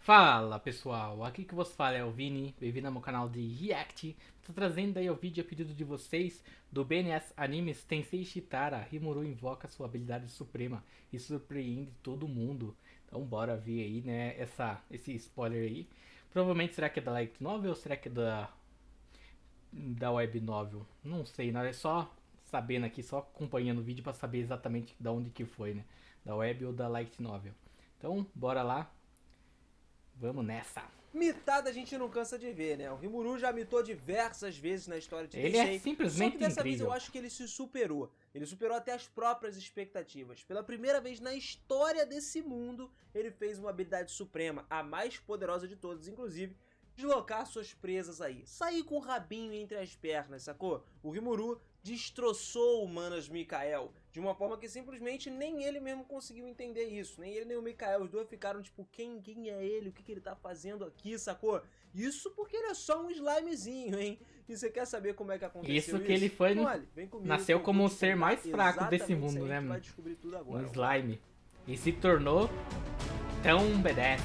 Fala pessoal, aqui que vos fala é o Vini, bem-vindo ao meu canal de React. Tô trazendo aí o vídeo a pedido de vocês do BNS Animes Tensei Shitara. Rimuru invoca sua habilidade suprema e surpreende todo mundo. Então bora ver aí, né, esse spoiler aí. Provavelmente será que é da Light Novel ou será que é da Web Novel? Não sei, é só sabendo aqui, só acompanhando o vídeo pra saber exatamente da onde que foi, né? Da Web ou da Light Novel. Então bora lá, vamos nessa. Mitada a gente não cansa de ver, né? O Rimuru já mitou diversas vezes na história de Ele é Tensei, só que simplesmente dessa vez eu incrível. acho que ele se superou. Ele superou até as próprias expectativas. Pela primeira vez na história desse mundo, ele fez uma habilidade suprema, a mais poderosa de todas, inclusive, deslocar suas presas aí. Sair com o rabinho entre as pernas, sacou? O Rimuru destroçou o Manas Mikael de uma forma que simplesmente nem ele mesmo conseguiu entender isso. Nem ele nem o Mikael, os dois ficaram tipo, quem é ele? O que ele tá fazendo aqui, sacou? Isso porque ele é só um slimezinho, hein? E você quer saber como é que aconteceu Isso isso? que ele foi. Então, olha, vem comigo que Nasceu eu vou como o te ser contar mais fraco desse exatamente isso mundo, aí, a né, gente vai mano? descobrir tudo Um agora. Vamos lá. slime. E se tornou tão badass.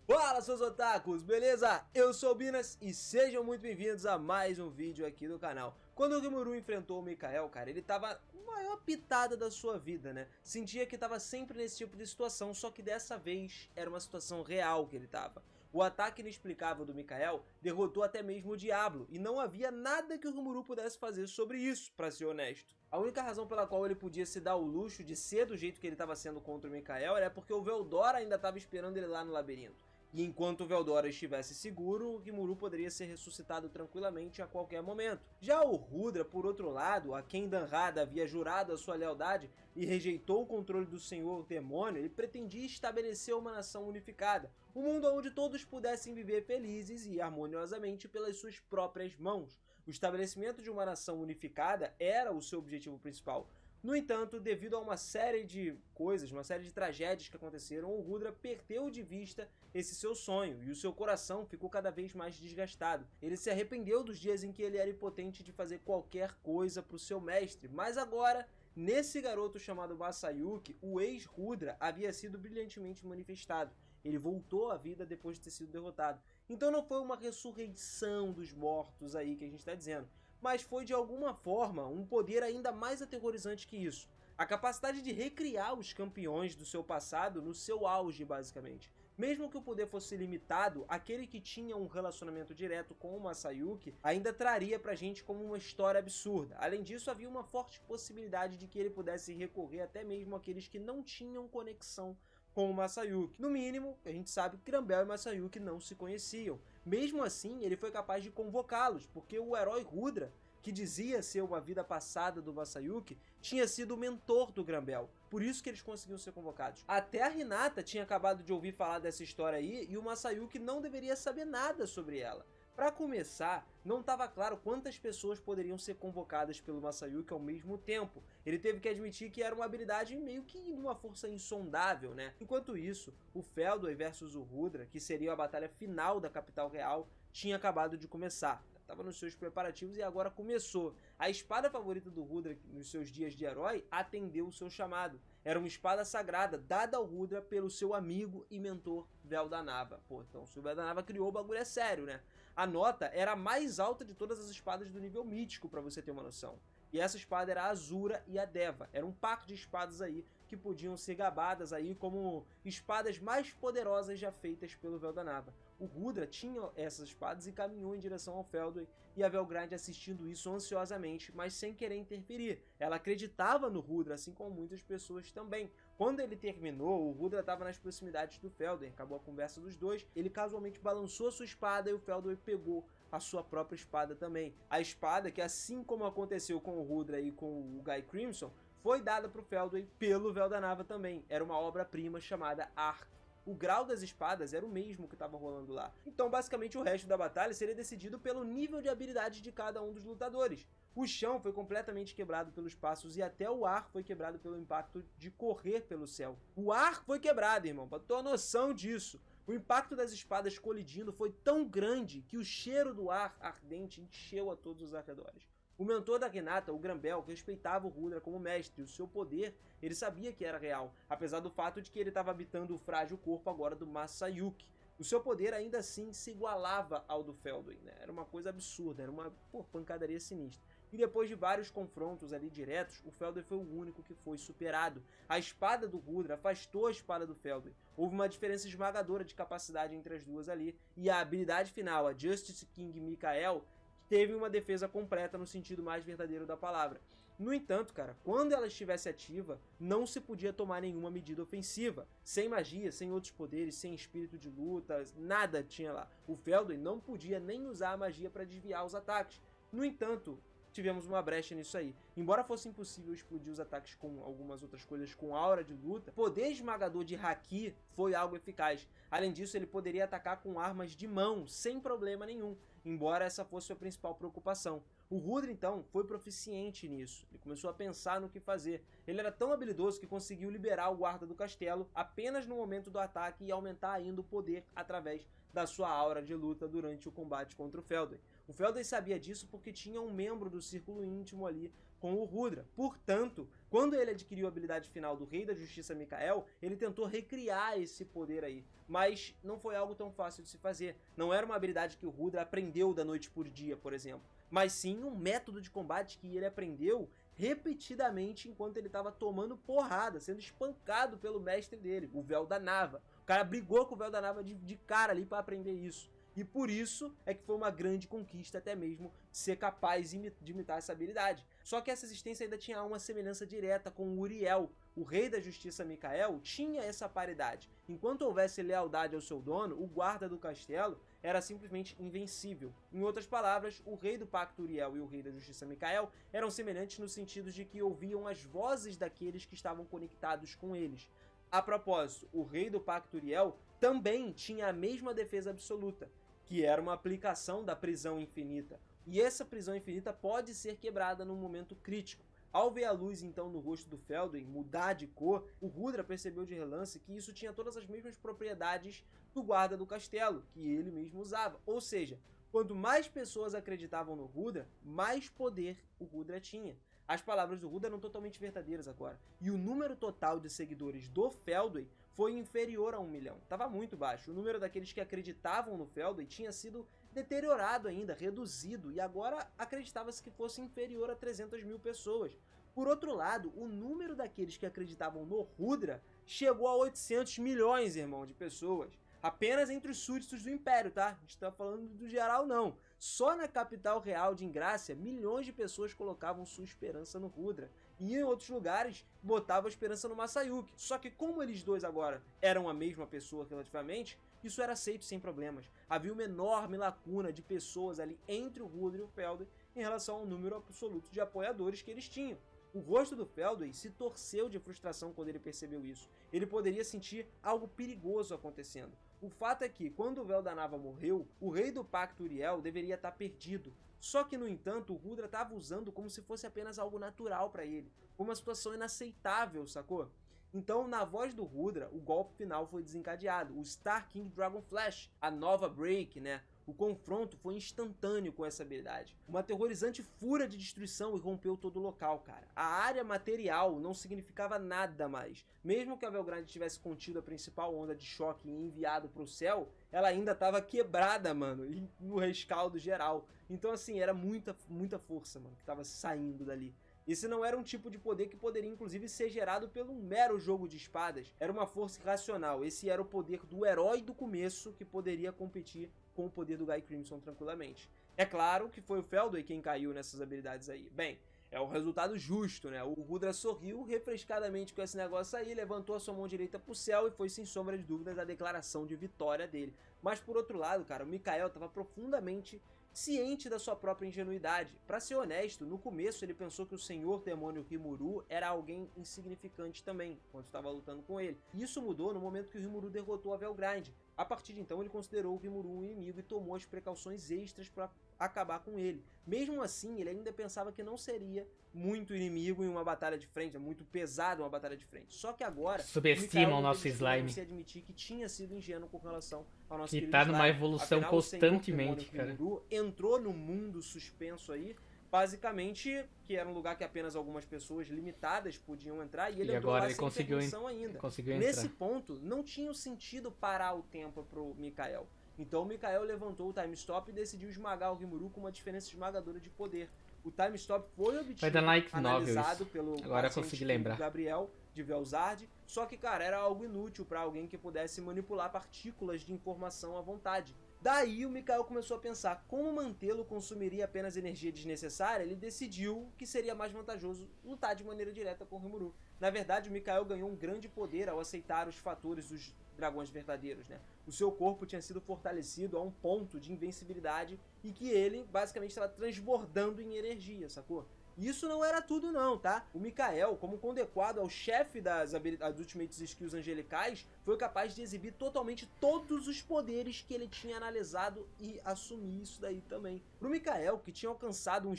Fala, seus otakus, beleza? Eu sou o Binas e sejam muito bem-vindos a mais um vídeo aqui do canal. Quando o Rimuru enfrentou o Mikael, cara, ele tava com a maior pitada da sua vida, né? Sentia que tava sempre nesse tipo de situação, só que dessa vez era uma situação real que ele tava. O ataque inexplicável do Mikael derrotou até mesmo o Diablo, e não havia nada que o Rimuru pudesse fazer sobre isso, pra ser honesto. A única razão pela qual ele podia se dar o luxo de ser do jeito que ele estava sendo contra o Mikael era porque o Veldora ainda estava esperando ele lá no labirinto. E enquanto o Veldora estivesse seguro, o Rimuru poderia ser ressuscitado tranquilamente a qualquer momento. Já o Rudra, por outro lado, a quem Danrada havia jurado a sua lealdade e rejeitou o controle do Senhor Demônio, ele pretendia estabelecer uma nação unificada, um mundo onde todos pudessem viver felizes e harmoniosamente pelas suas próprias mãos. O estabelecimento de uma nação unificada era o seu objetivo principal. No entanto, devido a uma série de coisas, uma série de tragédias que aconteceram, o Rudra perdeu de vista esse seu sonho e o seu coração ficou cada vez mais desgastado. Ele se arrependeu dos dias em que ele era impotente de fazer qualquer coisa para o seu mestre, mas agora, nesse garoto chamado Masayuki, o ex-Rudra havia sido brilhantemente manifestado. Ele voltou à vida depois de ter sido derrotado. Então não foi uma ressurreição dos mortos aí que a gente está dizendo, mas foi de alguma forma um poder ainda mais aterrorizante que isso. A capacidade de recriar os campeões do seu passado no seu auge, basicamente. Mesmo que o poder fosse limitado, aquele que tinha um relacionamento direto com o Masayuki ainda traria pra gente como uma história absurda. Além disso, havia uma forte possibilidade de que ele pudesse recorrer até mesmo àqueles que não tinham conexão com o Masayuki. No mínimo, a gente sabe que Grambel e Masayuki não se conheciam. Mesmo assim, ele foi capaz de convocá-los, porque o herói Rudra, que dizia ser uma vida passada do Masayuki, tinha sido o mentor do Grambel. Por isso que eles conseguiam ser convocados. Até a Hinata tinha acabado de ouvir falar dessa história aí, e o Masayuki não deveria saber nada sobre ela. Para começar, não estava claro quantas pessoas poderiam ser convocadas pelo Masayuki ao mesmo tempo. Ele teve que admitir que era uma habilidade meio que uma força insondável, né? Enquanto isso, o Feldor versus o Rudra, que seria a batalha final da capital real, tinha acabado de começar. Estava nos seus preparativos e agora começou. A espada favorita do Rudra nos seus dias de herói atendeu o seu chamado. Era uma espada sagrada, dada ao Rudra pelo seu amigo e mentor Veldanava. Pô, então se o Veldanava criou, o bagulho é sério, né? A nota era a mais alta de todas as espadas do nível mítico, pra você ter uma noção. E essa espada era a Azura e a Deva. Era um par de espadas aí que podiam ser gabadas aí como espadas mais poderosas já feitas pelo Veldanava. O Rudra tinha essas espadas e caminhou em direção ao Feldor, e a Velgrande assistindo isso ansiosamente, mas sem querer interferir. Ela acreditava no Rudra, assim como muitas pessoas também. Quando ele terminou, o Rudra estava nas proximidades do Feldor, acabou a conversa dos dois, ele casualmente balançou a sua espada e o Feldor pegou a sua própria espada também. A espada que, assim como aconteceu com o Rudra e com o Guy Crimson, foi dada para o Feldor pelo Veldanava também. Era uma obra-prima chamada Ark. O grau das espadas era o mesmo que estava rolando lá. Então, basicamente, o resto da batalha seria decidido pelo nível de habilidade de cada um dos lutadores. O chão foi completamente quebrado pelos passos e até o ar foi quebrado pelo impacto de correr pelo céu. O ar foi quebrado, irmão, pra ter uma noção disso. O impacto das espadas colidindo foi tão grande que o cheiro do ar ardente encheu a todos os arredores. O mentor da Hinata, o Granbel, respeitava o Rudra como mestre, e o seu poder, ele sabia que era real, apesar do fato de que ele estava habitando o frágil corpo agora do Masayuki. O seu poder ainda assim se igualava ao do Feldwin, né? Era uma coisa absurda, era uma pancadaria sinistra. E depois de vários confrontos ali diretos, o Feldwin foi o único que foi superado. A espada do Rudra afastou a espada do Feldwin. Houve uma diferença esmagadora de capacidade entre as duas ali, e a habilidade final, a Justice King Mikael, teve uma defesa completa no sentido mais verdadeiro da palavra. No entanto, cara, quando ela estivesse ativa, não se podia tomar nenhuma medida ofensiva. Sem magia, sem outros poderes, sem espírito de luta, nada tinha lá. O Feldwin não podia nem usar a magia para desviar os ataques. No entanto, tivemos uma brecha nisso aí. Embora fosse impossível explodir os ataques com algumas outras coisas com aura de luta, o poder esmagador de Haki foi algo eficaz. Além disso, ele poderia atacar com armas de mão, sem problema nenhum, embora essa fosse a principal preocupação. O Rudra, então, foi proficiente nisso. Ele começou a pensar no que fazer. Ele era tão habilidoso que conseguiu liberar o guarda do castelo apenas no momento do ataque e aumentar ainda o poder através da sua aura de luta durante o combate contra o Feldwin. O Feldwin sabia disso porque tinha um membro do círculo íntimo ali com o Rudra. Portanto, quando ele adquiriu a habilidade final do Rei da Justiça Mikael, ele tentou recriar esse poder aí. Mas não foi algo tão fácil de se fazer. Não era uma habilidade que o Rudra aprendeu da noite por dia, por exemplo. Mas sim um método de combate que ele aprendeu repetidamente enquanto ele estava tomando porrada, sendo espancado pelo mestre dele, o Véu da Nava. O cara brigou com o Véu da Nava de cara ali para aprender isso. E por isso é que foi uma grande conquista até mesmo ser capaz de imitar essa habilidade. Só que essa existência ainda tinha uma semelhança direta com o Uriel. O Rei da Justiça Mikael tinha essa paridade. Enquanto houvesse lealdade ao seu dono, o guarda do castelo era simplesmente invencível. Em outras palavras, o Rei do Pacto Uriel e o Rei da Justiça Mikael eram semelhantes no sentido de que ouviam as vozes daqueles que estavam conectados com eles. A propósito, o Rei do Pacto Uriel também tinha a mesma defesa absoluta, que era uma aplicação da prisão infinita. E essa prisão infinita pode ser quebrada num momento crítico. Ao ver a luz então no rosto do Feldwin mudar de cor, o Rudra percebeu de relance que isso tinha todas as mesmas propriedades do guarda do castelo, que ele mesmo usava. Ou seja, quanto mais pessoas acreditavam no Rudra, mais poder o Rudra tinha. As palavras do Rudra eram totalmente verdadeiras agora. E o número total de seguidores do Feldwin foi inferior a 1 milhão. Estava muito baixo. O número daqueles que acreditavam no Feldwin tinha sido deteriorado ainda, reduzido, e agora acreditava-se que fosse inferior a 300 mil pessoas. Por outro lado, o número daqueles que acreditavam no Rudra chegou a 800 milhões, irmão, de pessoas. Apenas entre os súditos do Império, tá? A gente tá falando do geral, não. Só na capital real de Ingrácia, milhões de pessoas colocavam sua esperança no Rudra. E em outros lugares, botavam a esperança no Masayuki. Só que como eles dois agora eram a mesma pessoa relativamente, isso era aceito sem problemas. Havia uma enorme lacuna de pessoas ali entre o Rudra e o Feldwin em relação ao número absoluto de apoiadores que eles tinham. O rosto do Feldwin se torceu de frustração quando ele percebeu isso. Ele poderia sentir algo perigoso acontecendo. O fato é que, quando o Véu da Nava morreu, o Rei do Pacto Uriel deveria estar perdido. Só que, no entanto, o Rudra estava usando como se fosse apenas algo natural para ele. Uma situação inaceitável, sacou? Então, na voz do Rudra, o golpe final foi desencadeado. O Star King Dragon Flash, a nova Break, né? O confronto foi instantâneo com essa habilidade. Uma aterrorizante fúria de destruição irrompeu todo o local, cara. A área material não significava nada mais. Mesmo que a Belgrade tivesse contido a principal onda de choque e enviado para o céu, ela ainda estava quebrada, mano, e no rescaldo geral. Então, assim, era muita força, mano, que estava saindo dali. Esse não era um tipo de poder que poderia inclusive ser gerado pelo mero jogo de espadas. Era uma força irracional. Esse era o poder do herói do começo que poderia competir com o poder do Guy Crimson tranquilamente. É claro que foi o Feldwin quem caiu nessas habilidades aí. Bem, é o resultado justo, né? O Rudra sorriu refrescadamente com esse negócio aí, levantou a sua mão direita pro céu e foi sem sombra de dúvidas a declaração de vitória dele. Mas por outro lado, cara, o Mikael estava profundamente ciente da sua própria ingenuidade. Pra ser honesto, no começo ele pensou que o senhor demônio Rimuru era alguém insignificante também, quando estava lutando com ele. E isso mudou no momento que o Rimuru derrotou a Velgrinde. A partir de então ele considerou o Rimuru um inimigo e tomou as precauções extras para acabar com ele. Mesmo assim, ele ainda pensava que não seria muito inimigo em uma batalha de frente, é muito pesado uma batalha de frente. Só que agora, subestimam o nosso slime. se admitir que tinha sido ingênuo com relação ao nosso que querido tá numa slime. evolução Afinal, constantemente, o Senhor Demônio Rimuru entrou no mundo suspenso aí basicamente, que era um lugar que apenas algumas pessoas limitadas podiam entrar, e ele E entrou agora lá ele sem conseguiu, permissão ainda. conseguiu entrar. Nesse ponto, não tinha sentido parar o tempo pro Mikael. Então o Mikael levantou o time stop e decidiu esmagar o Rimuru com uma diferença esmagadora de poder. O time stop foi obtido, Vai dar light novel analisado isso. pelo Agora eu paciente consegui lembrar. Gabriel de Velzard, só que, cara, era algo inútil para alguém que pudesse manipular partículas de informação à vontade. Daí o Mikael começou a pensar como mantê-lo consumiria apenas energia desnecessária. Ele decidiu que seria mais vantajoso lutar de maneira direta com o Rimuru. Na verdade, o Mikael ganhou um grande poder ao aceitar os fatores dos dragões verdadeiros, né? O seu corpo tinha sido fortalecido a um ponto de invencibilidade e que ele basicamente estava transbordando em energia, sacou? Isso não era tudo não, tá? O Mikael, como condecoado ao chefe das Ultimate Skills angelicais, foi capaz de exibir totalmente todos os poderes que ele tinha analisado e assumir isso daí também. Pro Mikael, que tinha alcançado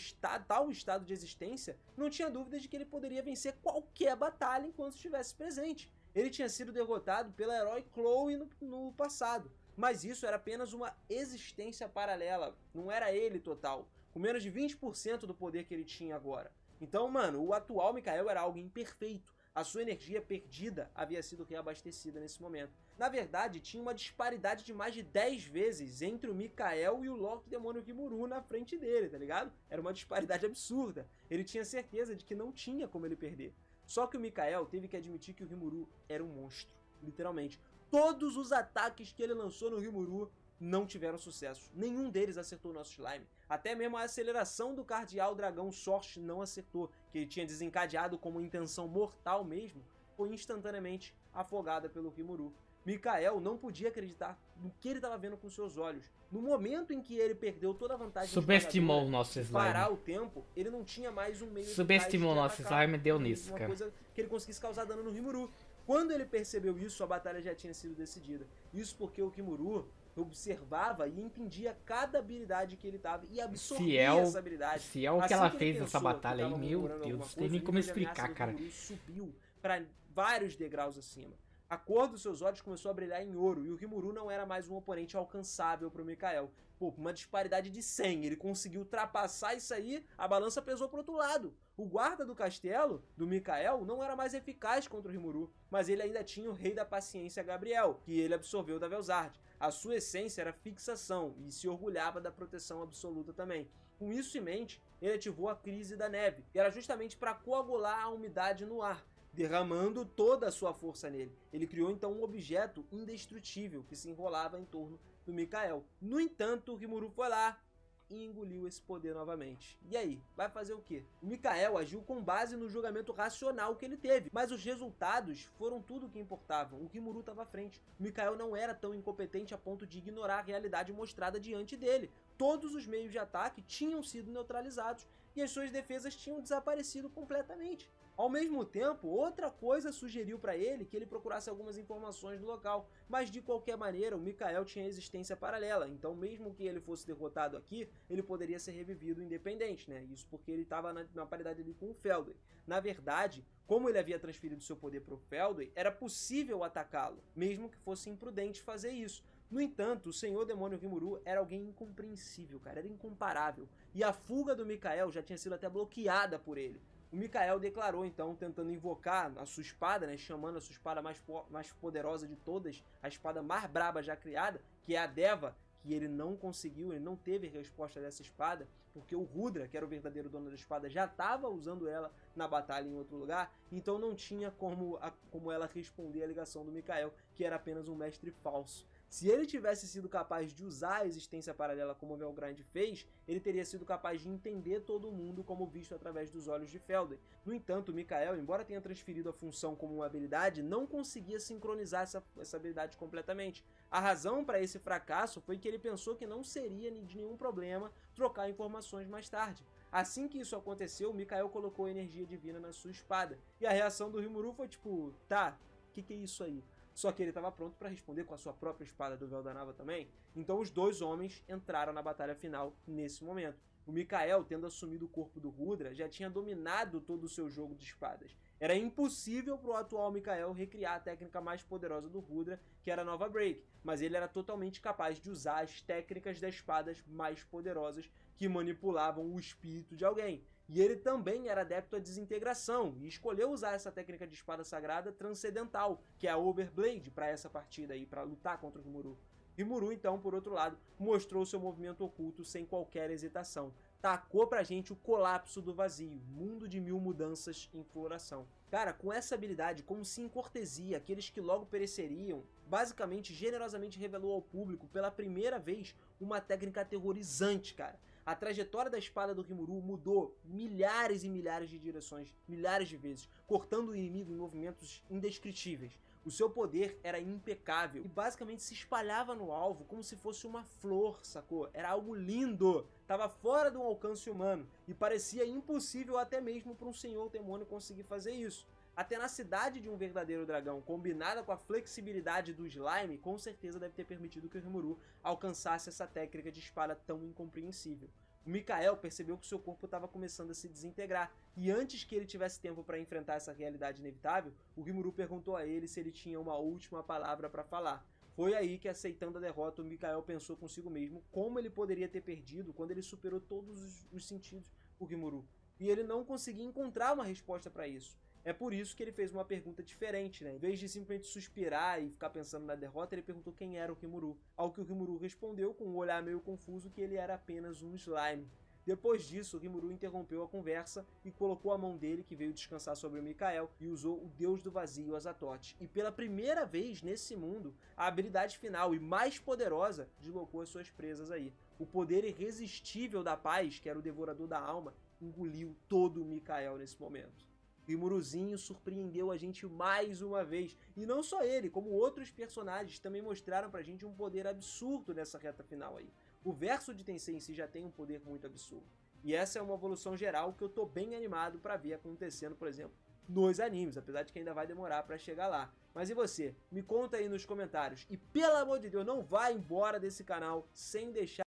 tal estado de existência, não tinha dúvida de que ele poderia vencer qualquer batalha enquanto estivesse presente. Ele tinha sido derrotado pela herói Chloe no passado, mas isso era apenas uma existência paralela, não era ele total, com menos de 20% do poder que ele tinha agora. Então, mano, o atual Mikael era algo imperfeito. A sua energia perdida havia sido reabastecida nesse momento. Na verdade, tinha uma disparidade de mais de 10 vezes entre o Mikael e o Lorde Demônio Rimuru na frente dele, tá ligado? Era uma disparidade absurda. Ele tinha certeza de que não tinha como ele perder. Só que o Mikael teve que admitir que o Rimuru era um monstro, literalmente. Todos os ataques que ele lançou no Rimuru não tiveram sucesso. Nenhum deles acertou o nosso slime. Até mesmo a aceleração do cardeal dragão Sorte não acertou, que ele tinha desencadeado como intenção mortal mesmo, foi instantaneamente afogada pelo Rimuru. Mikael não podia acreditar no que ele estava vendo com seus olhos. No momento em que ele perdeu toda a vantagem Subestimou o nosso de slime. parar o tempo, ele não tinha mais um meio Subestimou o nosso slime e deu nisso, uma cara. coisa que ele conseguisse causar dano no Rimuru. Quando ele percebeu isso, a batalha já tinha sido decidida. Isso porque o Rimuru observava e entendia cada habilidade que ele tava e absorvia essa habilidade. Se é o que Assim ela que fez ele nessa pensou batalha que aí, tava meu murmurando Deus, alguma não tem coisa, nem o como nível de ameaça explicar, do cara. Rimuru subiu para vários degraus acima. A cor dos seus olhos começou a brilhar em ouro e o Rimuru não era mais um oponente alcançável para o Mikael. Pô, uma disparidade de 100, ele conseguiu ultrapassar isso aí, a balança pesou pro outro lado. O guarda do castelo, do Mikael, não era mais eficaz contra o Rimuru, mas ele ainda tinha o Rei da Paciência Gabriel, que ele absorveu da Velzard. A sua essência era fixação e se orgulhava da proteção absoluta também. Com isso em mente, ele ativou a Crise da Neve, que era justamente para coagular a umidade no ar, derramando toda a sua força nele. Ele criou então um objeto indestrutível que se enrolava em torno do Mikael. No entanto, o Rimuru foi lá e engoliu esse poder novamente. E aí, vai fazer o quê? O Mikael agiu com base no julgamento racional que ele teve, mas os resultados foram tudo o que importavam. O Rimuru estava à frente. O Mikael não era tão incompetente a ponto de ignorar a realidade mostrada diante dele. Todos os meios de ataque tinham sido neutralizados e as suas defesas tinham desaparecido completamente. Ao mesmo tempo, outra coisa sugeriu para ele que ele procurasse algumas informações do local, mas de qualquer maneira o Mikael tinha existência paralela, então mesmo que ele fosse derrotado aqui, ele poderia ser revivido independente, né? Isso porque ele estava na paridade ali com o Feldway. Na verdade, como ele havia transferido seu poder para o Feldway, era possível atacá-lo, mesmo que fosse imprudente fazer isso. No entanto, o Senhor Demônio Rimuru era alguém incompreensível, cara, era incomparável, e a fuga do Mikael já tinha sido até bloqueada por ele. O Mikael declarou então, tentando invocar a sua espada, né, chamando a sua espada mais poderosa de todas, a espada mais braba já criada, que é a Deva, que ele não conseguiu, ele não teve resposta dessa espada, porque o Rudra, que era o verdadeiro dono da espada, já estava usando ela na batalha em outro lugar, então não tinha como ela responder a ligação do Mikael, que era apenas um mestre falso. Se ele tivesse sido capaz de usar a existência paralela como o Velgrind fez, ele teria sido capaz de entender todo mundo como visto através dos olhos de Feldway. No entanto, o Mikael, embora tenha transferido a função como uma habilidade, não conseguia sincronizar essa habilidade completamente. A razão para esse fracasso foi que ele pensou que não seria de nenhum problema trocar informações mais tarde. Assim que isso aconteceu, o Mikael colocou a energia divina na sua espada. E a reação do Rimuru foi tipo, tá, que é isso aí? Só que ele estava pronto para responder com a sua própria espada do Véu da Nava também. Então os dois homens entraram na batalha final nesse momento. O Mikael, tendo assumido o corpo do Rudra, já tinha dominado todo o seu jogo de espadas. Era impossível para o atual Mikael recriar a técnica mais poderosa do Rudra, que era a Nova Break, mas ele era totalmente capaz de usar as técnicas das espadas mais poderosas que manipulavam o espírito de alguém. E ele também era adepto à desintegração e escolheu usar essa técnica de espada sagrada transcendental, que é a Overblade, para essa partida aí, para lutar contra o Rimuru. Rimuru, então, por outro lado, mostrou seu movimento oculto sem qualquer hesitação. Tacou pra gente o colapso do vazio, mundo de mil mudanças em floração. Cara, com essa habilidade, como se em cortesia, aqueles que logo pereceriam, basicamente, generosamente revelou ao público, pela primeira vez, uma técnica aterrorizante, cara. A trajetória da espada do Rimuru mudou milhares e milhares de direções, milhares de vezes, cortando o inimigo em movimentos indescritíveis. O seu poder era impecável e basicamente se espalhava no alvo como se fosse uma flor, sacou? Era algo lindo, estava fora do alcance humano e parecia impossível até mesmo para um senhor demônio conseguir fazer isso. A tenacidade de um verdadeiro dragão, combinada com a flexibilidade do slime, com certeza deve ter permitido que o Rimuru alcançasse essa técnica de espada tão incompreensível. O Mikael percebeu que seu corpo estava começando a se desintegrar, e antes que ele tivesse tempo para enfrentar essa realidade inevitável, o Rimuru perguntou a ele se ele tinha uma última palavra para falar. Foi aí que, aceitando a derrota, o Mikael pensou consigo mesmo como ele poderia ter perdido quando ele superou todos os sentidos por Rimuru. E ele não conseguia encontrar uma resposta para isso. É por isso que ele fez uma pergunta diferente, né? Em vez de simplesmente suspirar e ficar pensando na derrota, ele perguntou quem era o Rimuru. Ao que o Rimuru respondeu com um olhar meio confuso que ele era apenas um slime. Depois disso, o Rimuru interrompeu a conversa e colocou a mão dele, que veio descansar sobre o Mikael, e usou o Deus do Vazio, Azatoth. E pela primeira vez nesse mundo, a habilidade final e mais poderosa deslocou as suas presas aí. O poder irresistível da paz, que era o Devorador da Alma, engoliu todo o Mikael nesse momento. Rimuruzinho surpreendeu a gente mais uma vez, e não só ele, como outros personagens também mostraram pra gente um poder absurdo nessa reta final aí. O verso de Tensei em si já tem um poder muito absurdo, e essa é uma evolução geral que eu tô bem animado pra ver acontecendo, por exemplo, nos animes, apesar de que ainda vai demorar pra chegar lá. Mas e você? Me conta aí nos comentários, e pelo amor de Deus, não vá embora desse canal sem deixar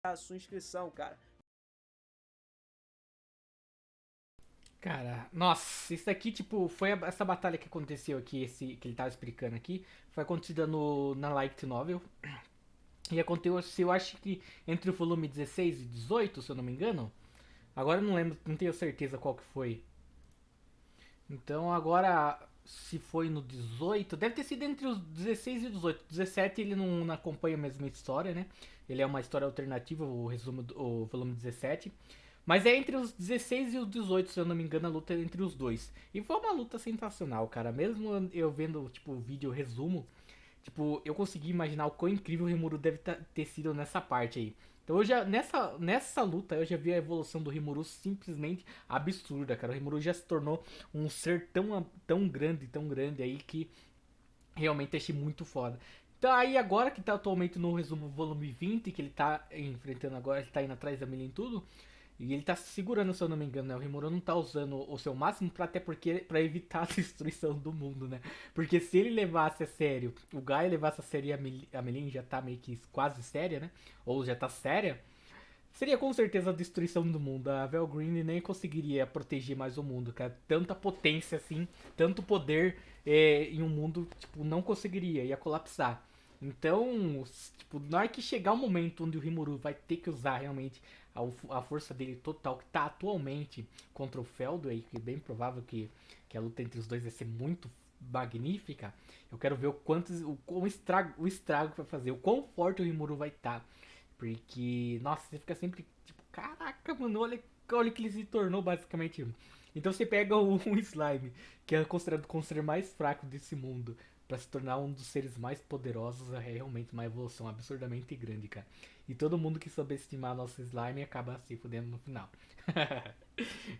a sua inscrição, cara. Cara, nossa, isso daqui, tipo, foi essa batalha que aconteceu aqui, que ele tava explicando aqui, foi acontecida na Light Novel. E aconteceu, eu acho que entre o volume 16 e 18, se eu não me engano. Agora eu não lembro, não tenho certeza qual que foi. Então agora, se foi no 18, deve ter sido entre os 16 e 18. 17 ele não acompanha a mesma história, né? Ele é uma história alternativa, o resumo o volume 17. Mas é entre os 16 e os 18, se eu não me engano, a luta é entre os dois. E foi uma luta sensacional, cara. Mesmo eu vendo, tipo, o vídeo resumo, tipo, eu consegui imaginar o quão incrível o Rimuru deve ter sido nessa parte aí. Então eu já, nessa luta, eu já vi a evolução do Rimuru simplesmente absurda, cara. O Rimuru já se tornou um ser tão grande aí que realmente achei muito foda. Então aí agora que tá atualmente no resumo volume 20, que ele tá enfrentando agora, ele tá indo atrás da Millie em tudo. E ele tá se segurando, se eu não me engano, né? O Rimuru não tá usando o seu máximo até porque para evitar a destruição do mundo, né? Porque se ele levasse a sério, o Gaia levasse a sério e a Meline já tá meio que quase séria, né? Ou já tá séria, seria com certeza a destruição do mundo. A Valgrind nem conseguiria proteger mais o mundo, cara. Tanta potência assim, tanto poder em um mundo, tipo, não conseguiria, ia colapsar. Então, tipo, na hora que chegar o momento onde o Rimuru vai ter que usar realmente a força dele total, que tá atualmente contra o Feldway, que é bem provável que a luta entre os dois vai ser muito magnífica, eu quero ver o estrago que vai fazer, o quão forte o Rimuru vai estar. Tá. Porque, nossa, você fica sempre tipo, caraca, mano, olha que ele se tornou basicamente. Então você pega um Slime, que é considerado como o ser mais fraco desse mundo, pra se tornar um dos seres mais poderosos, é realmente uma evolução absurdamente grande, cara. E todo mundo que subestimar nosso Slime acaba se fudendo no final.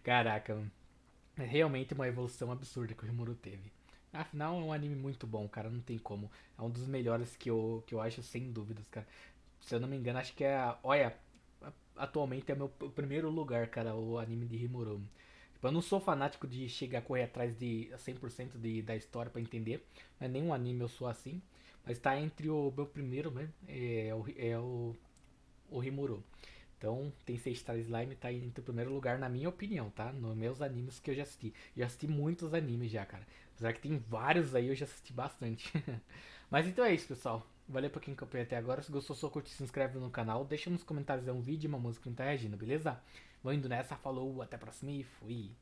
Caraca, mano. É realmente uma evolução absurda que o Rimuru teve. Afinal, é um anime muito bom, cara, não tem como. É um dos melhores que eu acho, sem dúvidas, cara. Se eu não me engano, acho que é. Olha, atualmente é meu primeiro lugar, cara, o anime de Rimuru. Tipo, eu não sou fanático de chegar a correr atrás de 100% da história pra entender. Mas nenhum anime eu sou assim. Mas tá entre o meu primeiro mesmo, o Rimuru. Então, Tensei Star Slime tá em primeiro lugar na minha opinião, tá? Nos meus animes que eu já assisti. Já assisti muitos animes já, cara. Apesar que tem vários aí, eu já assisti bastante. Mas então é isso, pessoal. Valeu pra quem acompanhou até agora. Se gostou, só curte, se inscreve no canal. Deixa nos comentários um vídeo e uma música que não tá reagindo, beleza? Vou indo nessa, falou, até a próxima e fui.